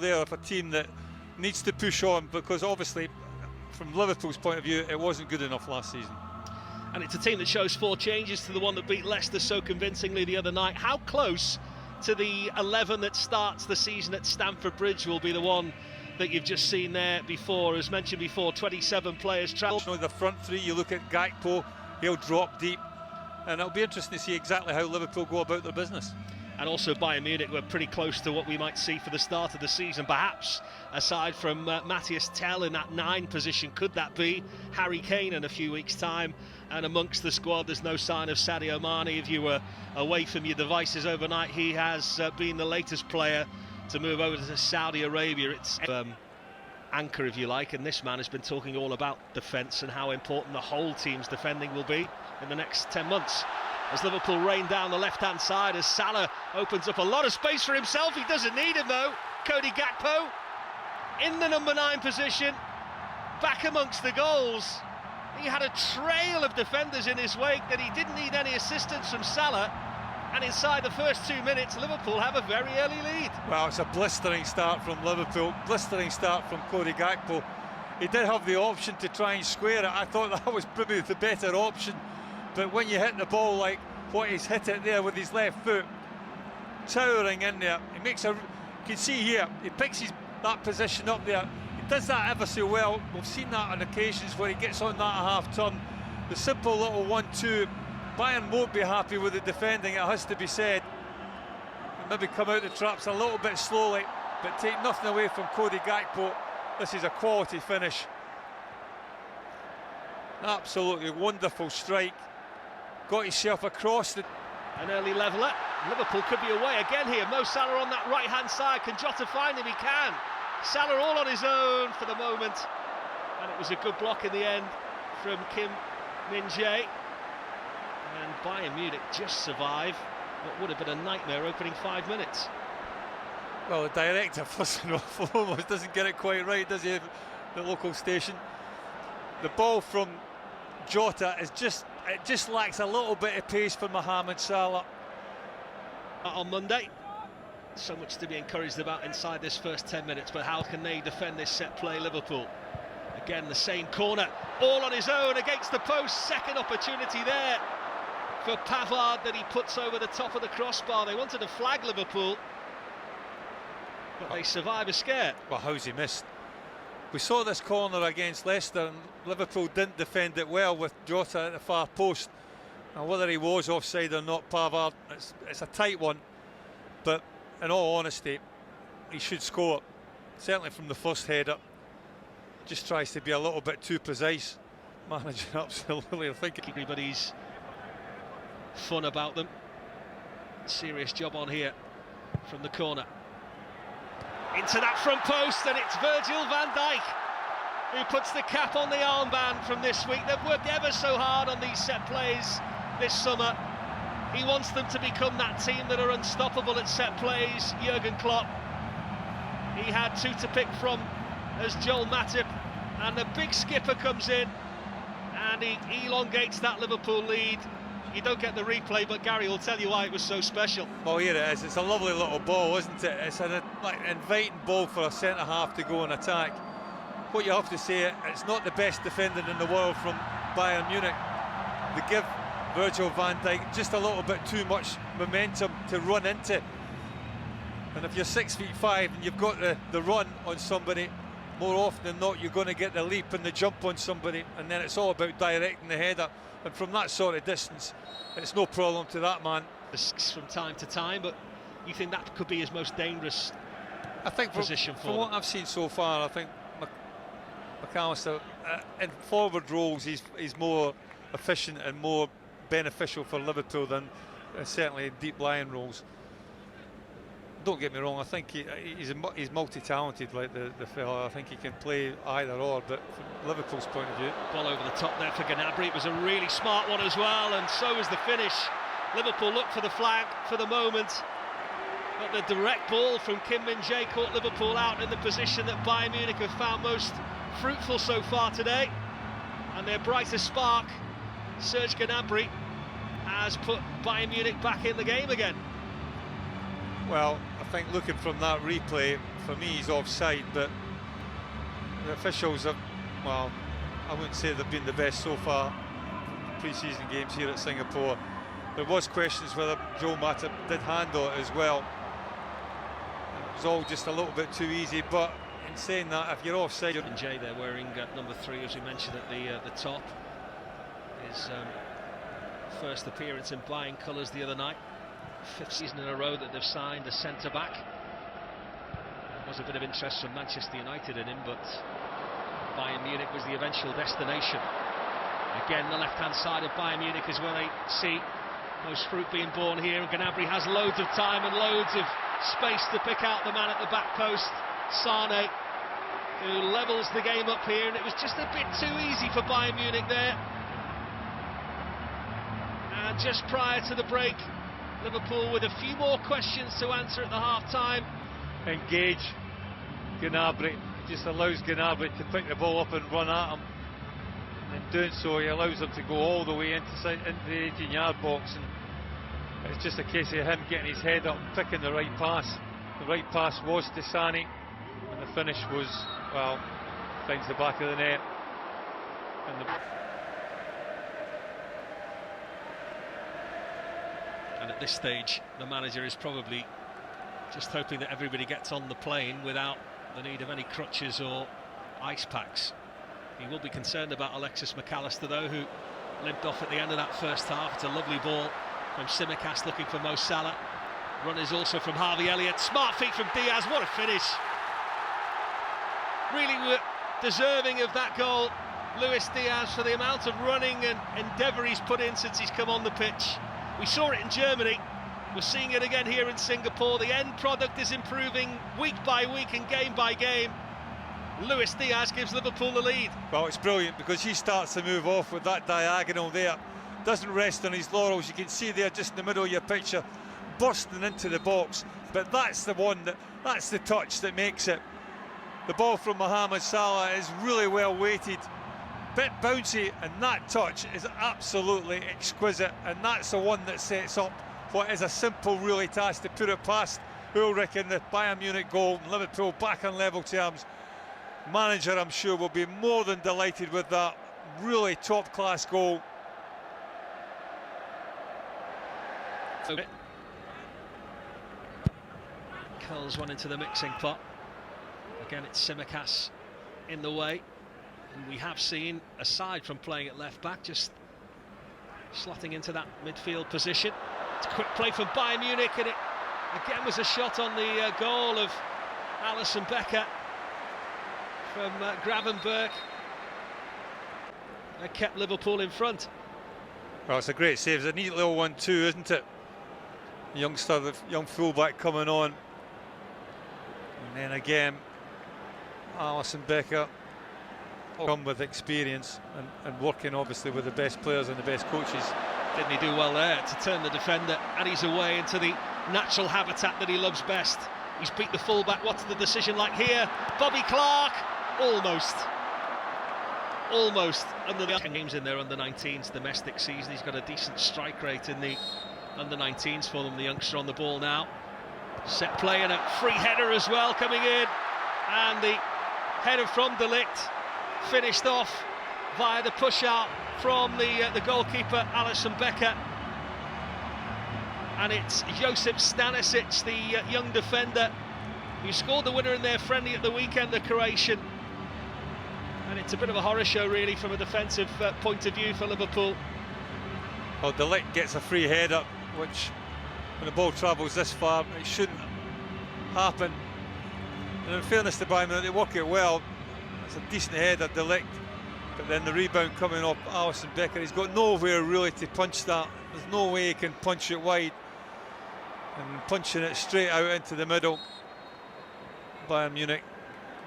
there of a team that needs to push on, because obviously from Liverpool's point of view it wasn't good enough last season. And it's a team that shows 4 changes to the one that beat Leicester so convincingly the other night. How close to the 11 that starts the season at Stamford Bridge will be the one that you've just seen there before? As mentioned before, 27 players travel. The front three, you look at Gakpo, he'll drop deep, and it'll be interesting to see exactly how Liverpool go about their business. And also Bayern Munich were pretty close to what we might see for the start of the season, perhaps aside from Matthias Tell in that 9 position. Could that be Harry Kane in a few weeks' time? And amongst the squad there's no sign of Sadio Mane. If you were away from your devices overnight, he has been the latest player to move over to Saudi Arabia. It's anchor, if you like, and this man has been talking all about defence and how important the whole team's defending will be in the next 10 months. As Liverpool rain down the left-hand side, as Salah opens up a lot of space for himself. He doesn't need him though. Cody Gakpo in the number 9 position, back amongst the goals. He had a trail of defenders in his wake that he didn't need any assistance from Salah, and inside the first 2 minutes Liverpool have a very early lead. Well, it's a blistering start from Liverpool, blistering start from Cody Gakpo. He did have the option to try and square it. I thought that was probably the better option. But when you hit the ball like what he's hit it there with his left foot, towering in there, he makes a. You can see here, he picks that position up there. He does that ever so well. We've seen that on occasions where he gets on that half turn. The simple little 1-2. Bayern won't be happy with the defending, it has to be said. Maybe come out the traps a little bit slowly, but take nothing away from Cody Gakpo. This is a quality finish. Absolutely wonderful strike. Got himself across the... An early leveller. Liverpool could be away again here. Mo Salah on that right-hand side. Can Jota find him? He can. Salah all on his own for the moment. And it was a good block in the end from Kim Min-jae. And Bayern Munich just survive what would have been a nightmare opening 5 minutes. Well, the director, first and foremost, doesn't get it quite right, does he, the local station? The ball from Jota is it just lacks a little bit of pace for Mohamed Salah. On Monday, so much to be encouraged about inside this first 10 minutes, but how can they defend this set play, Liverpool? Again, the same corner, all on his own against the post. Second opportunity there for Pavard that he puts over the top of the crossbar. They wanted to flag Liverpool, but they survive a scare. Well, how's he missed? We saw this corner against Leicester and Liverpool didn't defend it well with Jota at the far post. And whether he was offside or not, Pavard, it's a tight one, but in all honesty he should score, certainly from the first header. Just tries to be a little bit too precise, managing absolutely. I think everybody's fun about them. Serious job on here from the corner. Into that front post, and it's Virgil van Dijk who puts the cap on the armband from this week. They've worked ever so hard on these set plays this summer. He wants them to become that team that are unstoppable at set plays, Jurgen Klopp. He had 2 to pick from as Joel Matip, and the big skipper comes in and he elongates that Liverpool lead. You don't get the replay, but Gary will tell you why it was so special. Oh, here it is. It's a lovely little ball, isn't it? It's an inviting ball for a centre-half to go and attack. What you have to say, it's not the best defending in the world from Bayern Munich. They give Virgil van Dijk just a little bit too much momentum to run into. And if you're 6'5" and you've got the run on somebody, more often than not you're going to get the leap and the jump on somebody, and then it's all about directing the header. And from that sort of distance, it's no problem to that man. From time to time, but you think that could be his most dangerous position for from what I've seen so far, I think McAllister in forward roles he's more efficient and more beneficial for Liverpool than certainly in deep lying roles. Don't get me wrong, I think he's multi-talented, like the fella. I think he can play either or, but from Liverpool's point of view. Ball over the top there for Gnabry. It was a really smart one as well, and so was the finish. Liverpool looked for the flag for the moment, but the direct ball from Kim Min-jae caught Liverpool out in the position that Bayern Munich have found most fruitful so far today. And their brightest spark, Serge Gnabry, has put Bayern Munich back in the game again. Well, I think looking from that replay, for me he's offside, but the officials have, well, I wouldn't say they've been the best so far pre-season games here at Singapore. There was questions whether Joe Matip did handle it as well. It was all just a little bit too easy, but in saying that, if you're offside... And Jay there wearing number 3, as we mentioned at the top. His first appearance in Bayern colours the other night. 5th season in a row that they've signed a centre-back. There was a bit of interest from Manchester United in him, but Bayern Munich was the eventual destination. Again, the left-hand side of Bayern Munich is where they see most fruit being born here, and Gnabry has loads of time and loads of space to pick out the man at the back post, Sane, who levels the game up here, and it was just a bit too easy for Bayern Munich there. And just prior to the break, Liverpool with a few more questions to answer at the half-time. Engage Gnabry, just allows Gnabry to pick the ball up and run at him. And in doing so, he allows him to go all the way into the 18-yard box, and it's just a case of him getting his head up, picking the right pass. The right pass was to Sane, and the finish was, well, finds the back of the net. And at this stage, the manager is probably just hoping that everybody gets on the plane without the need of any crutches or ice packs. He will be concerned about Alexis McAllister, though, who limped off at the end of that first half. It's a lovely ball from Tsimikas looking for Mo Salah. Run is also from Harvey Elliott. Smart feet from Diaz. What a finish. Really were deserving of that goal, Luis Diaz, for the amount of running and endeavour he's put in since he's come on the pitch. We saw it in Germany. We're seeing it again here in Singapore. The end product is improving week by week and game by game. Luis Diaz gives Liverpool the lead. Well, it's brilliant because he starts to move off with that diagonal there. Doesn't rest on his laurels. You can see there just in the middle of your picture, bursting into the box. But that's the one, that's the touch that makes it. The ball from Mohamed Salah is really well weighted, bit bouncy, and that touch is absolutely exquisite. And that's the one that sets up what is a simple, really, task to put it past Ulrich in the Bayern Munich goal. And Liverpool back on level terms. Manager, I'm sure, will be more than delighted with that really top-class goal. Culls one into the mixing pot. Again, it's Tsimikas in the way. And we have seen, aside from playing at left-back, just slotting into that midfield position. It's a quick play from Bayern Munich, and it again was a shot on the goal of Alisson Becker from Gravenberg. They kept Liverpool in front. Well, it's a great save. It's a neat little one too, isn't it? The youngster, the young fullback coming on. And then again, Alisson Becker, come with experience and working obviously with the best players and the best coaches. Didn't he do well there to turn the defender and he's away into the natural habitat that he loves best. He's beat the fullback. What's the decision like here? Bobby Clark, almost under the games in their under-19s domestic season. He's got a decent strike rate in the under-19s for them. The youngster on the ball now. Set play and a free header as well coming in, and the header from De Ligt finished off via the push out from the goalkeeper Alisson Becker. And it's Josip Stanisic, the young defender, who scored the winner in their friendly at the weekend, the Croatian. And it's a bit of a horror show, really, from a defensive point of view for Liverpool. Well, De Ligt gets a free header, which, when the ball travels this far, it shouldn't happen. And in fairness to Bayern Munich, they work it well. It's a decent header, De Ligt. But then the rebound coming off Alisson Becker, he's got nowhere really to punch that. There's no way he can punch it wide. And punching it straight out into the middle, Bayern Munich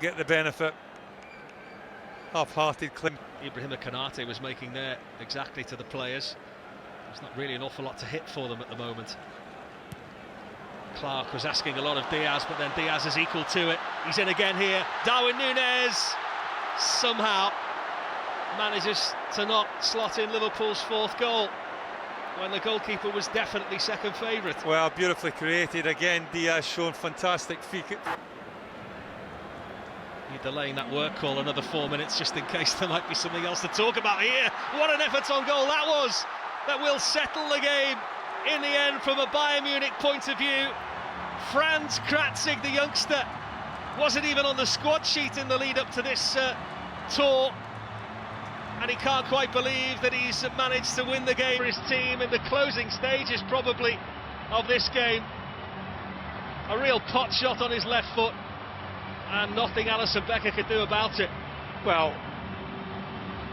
get the benefit. Half-hearted claim. Ibrahima Konate was making there exactly to the players. There's not really an awful lot to hit for them at the moment. Clark was asking a lot of Diaz, but then Diaz is equal to it. He's in again here. Darwin Núñez somehow manages to not slot in Liverpool's fourth goal. when the goalkeeper was definitely second favourite. Well, beautifully created again. Diaz showing fantastic feet. You're delaying that work call another 4 minutes just in case there might be something else to talk about here. What an effort on goal that was! That will settle the game in the end from a Bayern Munich point of view. Franz Kratzig, the youngster, wasn't even on the squad sheet in the lead up to this tour, and he can't quite believe that he's managed to win the game for his team in the closing stages probably of this game. A real pot shot on his left foot, and nothing Alisson Becker could do about it. Well,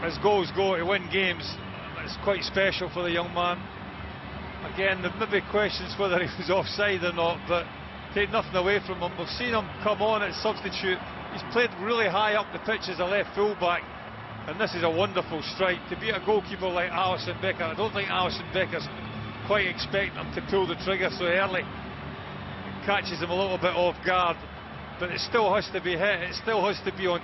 as goals go to win games, it's quite special for the young man. Again, there may be questions whether he was offside or not, but take nothing away from him. We've seen him come on at substitute. He's played really high up the pitch as a left full-back, and this is a wonderful strike. To beat a goalkeeper like Alisson Becker, I don't think Alisson Becker's quite expecting him to pull the trigger so early. It catches him a little bit off guard, but it still has to be hit, it still has to be on